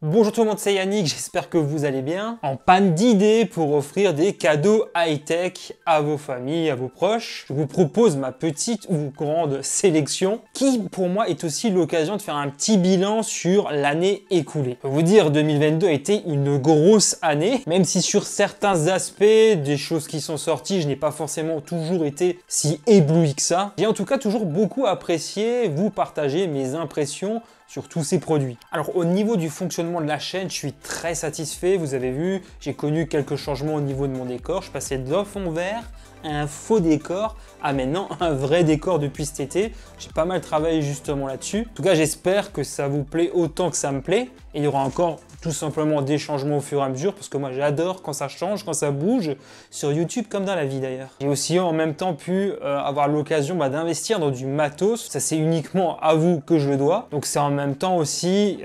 Bonjour tout le monde, c'est Yannick, j'espère que vous allez bien. En panne d'idées pour offrir des cadeaux high-tech à vos familles, à vos proches, je vous propose ma petite ou grande sélection qui pour moi est aussi l'occasion de faire un petit bilan sur l'année écoulée. Je peux vous dire, 2022 a été une grosse année, même si sur certains aspects, des choses qui sont sorties, je n'ai pas forcément toujours été si ébloui que ça. J'ai en tout cas toujours beaucoup apprécié vous partager mes impressions sur tous ces produits. Alors au niveau du fonctionnement de la chaîne, je suis très satisfait. Vous avez vu, j'ai connu quelques changements au niveau de mon décor. Je passais d'un fond vert à un faux décor à maintenant un vrai décor depuis cet été. J'ai pas mal travaillé justement là-dessus. En tout cas, j'espère que ça vous plaît autant que ça me plaît. Et il y aura encore tout simplement des changements au fur et à mesure parce que moi j'adore quand ça change, quand ça bouge, sur YouTube comme dans la vie d'ailleurs. J'ai aussi en même temps pu avoir l'occasion d'investir dans du matos. Ça c'est uniquement à vous que je le dois. Donc c'est en même temps aussi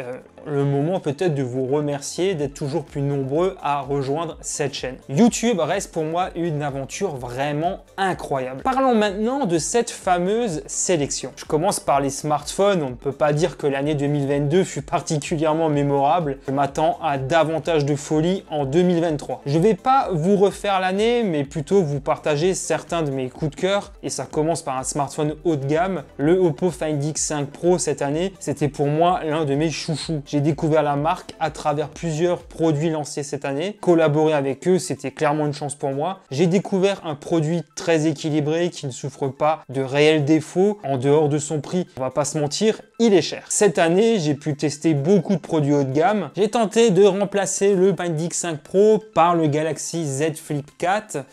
le moment peut-être de vous remercier d'être toujours plus nombreux à rejoindre cette chaîne. YouTube reste pour moi une aventure vraiment incroyable. Parlons maintenant de cette fameuse sélection. Je commence par les smartphones. On ne peut pas dire que l'année 2022 fut particulièrement mémorable. Je m'attends à davantage de folie en 2023. Je ne vais pas vous refaire l'année, mais plutôt vous partager certains de mes coups de cœur. Et ça commence par un smartphone haut de gamme. Le Oppo Find X5 Pro cette année, c'était pour moi l'un de mes chouchous. J'ai découvert la marque à travers plusieurs produits lancés cette année. Collaborer avec eux, c'était clairement une chance pour moi. J'ai découvert un produit très équilibré qui ne souffre pas de réels défauts. En dehors de son prix, on va pas se mentir, il est cher. Cette année, j'ai pu tester beaucoup de produits haut de gamme. J'ai tenté de remplacer le Find X5 Pro par le Galaxy Z Flip 4.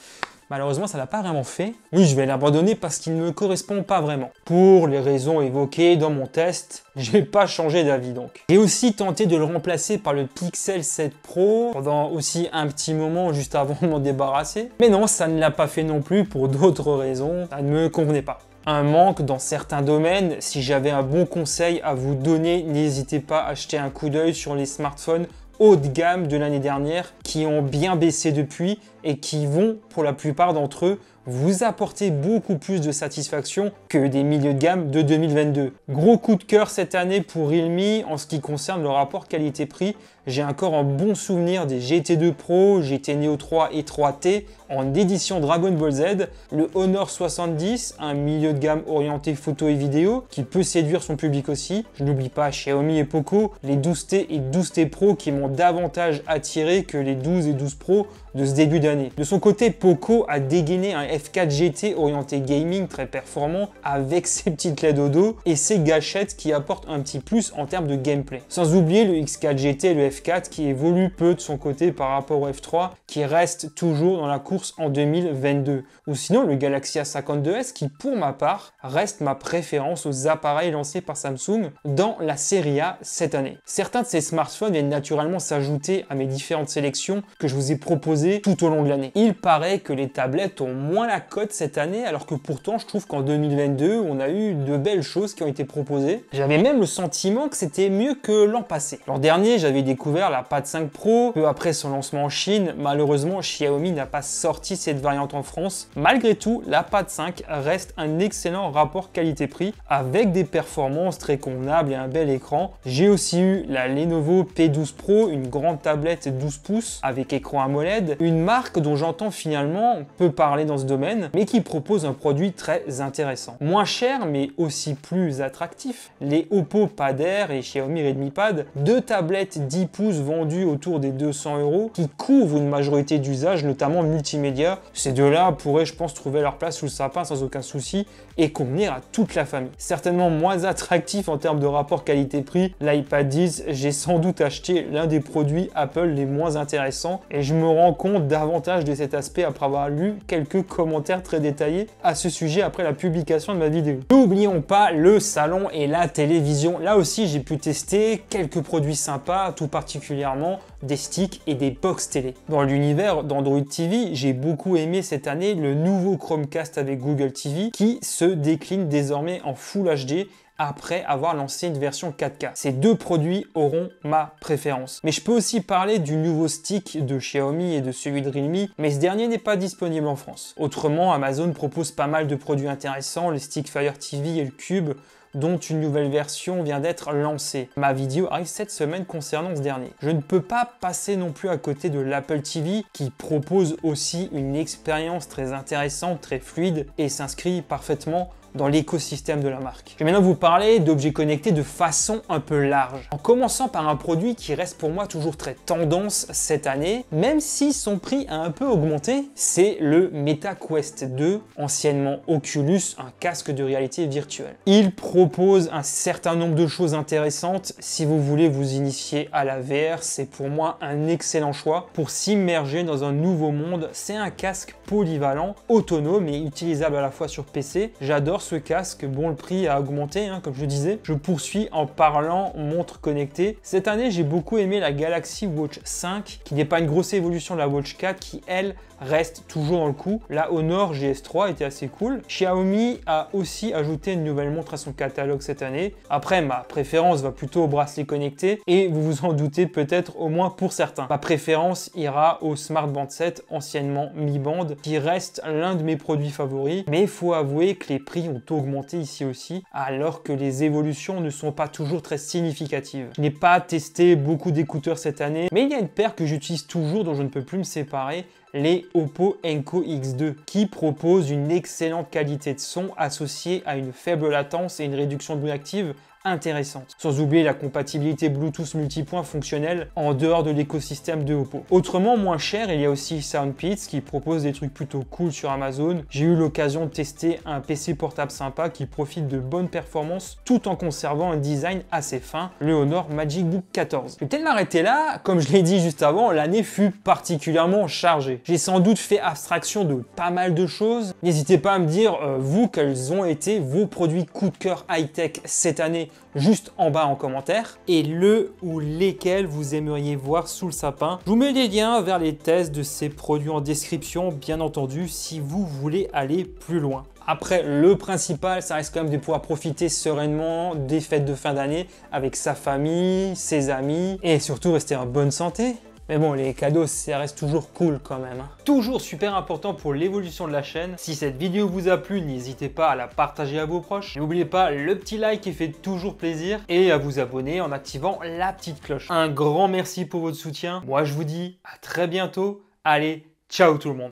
Malheureusement, ça l'a pas vraiment fait. Oui, je vais l'abandonner parce qu'il ne me correspond pas vraiment. Pour les raisons évoquées dans mon test, j'ai pas changé d'avis donc. J'ai aussi tenté de le remplacer par le Pixel 7 Pro pendant aussi un petit moment juste avant de m'en débarrasser. Mais non, ça ne l'a pas fait non plus pour d'autres raisons. Ça ne me convenait pas. Un manque dans certains domaines. Si j'avais un bon conseil à vous donner, n'hésitez pas à jeter un coup d'œil sur les smartphones haut de gamme de l'année dernière qui ont bien baissé depuis et qui vont, pour la plupart d'entre eux, vous apporter beaucoup plus de satisfaction que des milieux de gamme de 2022. Gros coup de cœur cette année pour Realme en ce qui concerne le rapport qualité-prix. J'ai encore un bon souvenir des GT2 Pro, GT Neo 3 et 3T en édition Dragon Ball Z, le Honor 70, un milieu de gamme orienté photo et vidéo qui peut séduire son public aussi. Je n'oublie pas Xiaomi et Poco, les 12T et 12T Pro qui m'ont davantage attiré que les 12 et 12 Pro de ce début d'année. De son côté, Poco a dégainé un F4 GT orienté gaming très performant avec ses petites LED au dos et ses gâchettes qui apportent un petit plus en termes de gameplay. Sans oublier le X4 GT et le F4 qui évolue peu de son côté par rapport au F3 qui reste toujours dans la course en 2022. Ou sinon le Galaxy A52s qui pour ma part reste ma préférence aux appareils lancés par Samsung dans la série A cette année. Certains de ces smartphones viennent naturellement s'ajouter à mes différentes sélections que je vous ai proposées tout au long de l'année. Il paraît que les tablettes ont moins la cote cette année alors que pourtant je trouve qu'en 2022 on a eu de belles choses qui ont été proposées. J'avais même le sentiment que c'était mieux que l'an passé. L'an dernier j'avais découvert la Pad 5 Pro, peu après son lancement en Chine. Malheureusement Xiaomi n'a pas sorti cette variante en France. Malgré tout, la Pad 5 reste un excellent rapport qualité-prix avec des performances très convenables et un bel écran. J'ai aussi eu la Lenovo P12 Pro, une grande tablette 12 pouces avec écran AMOLED, une marque dont j'entends finalement peu parler dans ce domaine, mais qui propose un produit très intéressant. Moins cher, mais aussi plus attractif. Les Oppo Pad Air et Xiaomi Redmi Pad, deux tablettes 10 pouces vendues autour des 200 € qui couvrent une majorité d'usages, notamment multimédia. Ces deux-là pourraient, je pense, trouver leur place sous le sapin sans aucun souci et convenir à toute la famille. Certainement moins attractif en termes de rapport qualité-prix, l'iPad 10, j'ai sans doute acheté l'un des produits Apple les moins intéressants et je me rends compte davantage de cet aspect après avoir lu quelques commentaires très détaillés à ce sujet après la publication de ma vidéo. N'oublions pas le salon et la télévision. Là aussi, j'ai pu tester quelques produits sympas, tout particulièrement des sticks et des box télé. Dans l'univers d'Android TV, j'ai beaucoup aimé cette année le nouveau Chromecast avec Google TV qui se décline désormais en Full HD après avoir lancé une version 4K. Ces deux produits auront ma préférence. Mais je peux aussi parler du nouveau stick de Xiaomi et de celui de Realme, mais ce dernier n'est pas disponible en France. Autrement, Amazon propose pas mal de produits intéressants, le stick Fire TV et le Cube, dont une nouvelle version vient d'être lancée. Ma vidéo arrive cette semaine concernant ce dernier. Je ne peux pas passer non plus à côté de l'Apple TV qui propose aussi une expérience très intéressante, très fluide et s'inscrit parfaitement dans l'écosystème de la marque. Je vais maintenant vous parler d'objets connectés de façon un peu large, en commençant par un produit qui reste pour moi toujours très tendance cette année, même si son prix a un peu augmenté, c'est le Meta Quest 2, anciennement Oculus, un casque de réalité virtuelle. Il propose un certain nombre de choses intéressantes. Si vous voulez vous initier à la VR, c'est pour moi un excellent choix pour s'immerger dans un nouveau monde. C'est un casque polyvalent, autonome et utilisable à la fois sur PC. J'adore ce casque, bon, le prix a augmenté, comme je disais. Je poursuis en parlant montre connectée. Cette année, j'ai beaucoup aimé la Galaxy Watch 5, qui n'est pas une grosse évolution de la Watch 4, qui elle reste toujours dans le coup. La Honor GS3 était assez cool. Xiaomi a aussi ajouté une nouvelle montre à son catalogue cette année. Après, ma préférence va plutôt au bracelet connecté et vous vous en doutez peut-être au moins pour certains. Ma préférence ira au Smart Band 7, anciennement Mi Band, qui reste l'un de mes produits favoris. Mais il faut avouer que les prix ont augmenté ici aussi, alors que les évolutions ne sont pas toujours très significatives. Je n'ai pas testé beaucoup d'écouteurs cette année, mais il y a une paire que j'utilise toujours dont je ne peux plus me séparer, les Oppo Enco X2, qui proposent une excellente qualité de son associée à une faible latence et une réduction de bruit active intéressante. Sans oublier la compatibilité Bluetooth multipoint fonctionnelle en dehors de l'écosystème de Oppo. Autrement moins cher, il y a aussi SoundPits qui propose des trucs plutôt cool sur Amazon. J'ai eu l'occasion de tester un PC portable sympa qui profite de bonnes performances tout en conservant un design assez fin, le Honor Magic Book 14. Je vais peut-être m'arrêter là, comme je l'ai dit juste avant, l'année fut particulièrement chargée. J'ai sans doute fait abstraction de pas mal de choses. N'hésitez pas à me dire, vous, quels ont été vos produits coup de cœur high-tech cette année, juste en bas en commentaire, et le ou lesquels vous aimeriez voir sous le sapin. Je vous mets les liens vers les tests de ces produits en description, bien entendu, si vous voulez aller plus loin. Après, le principal, ça reste quand même de pouvoir profiter sereinement des fêtes de fin d'année avec sa famille, ses amis, et surtout rester en bonne santé. Mais bon, les cadeaux, ça reste toujours cool quand même. Toujours super important pour l'évolution de la chaîne. Si cette vidéo vous a plu, n'hésitez pas à la partager à vos proches. N'oubliez pas le petit like qui fait toujours plaisir et à vous abonner en activant la petite cloche. Un grand merci pour votre soutien. Moi, je vous dis à très bientôt. Allez, ciao tout le monde.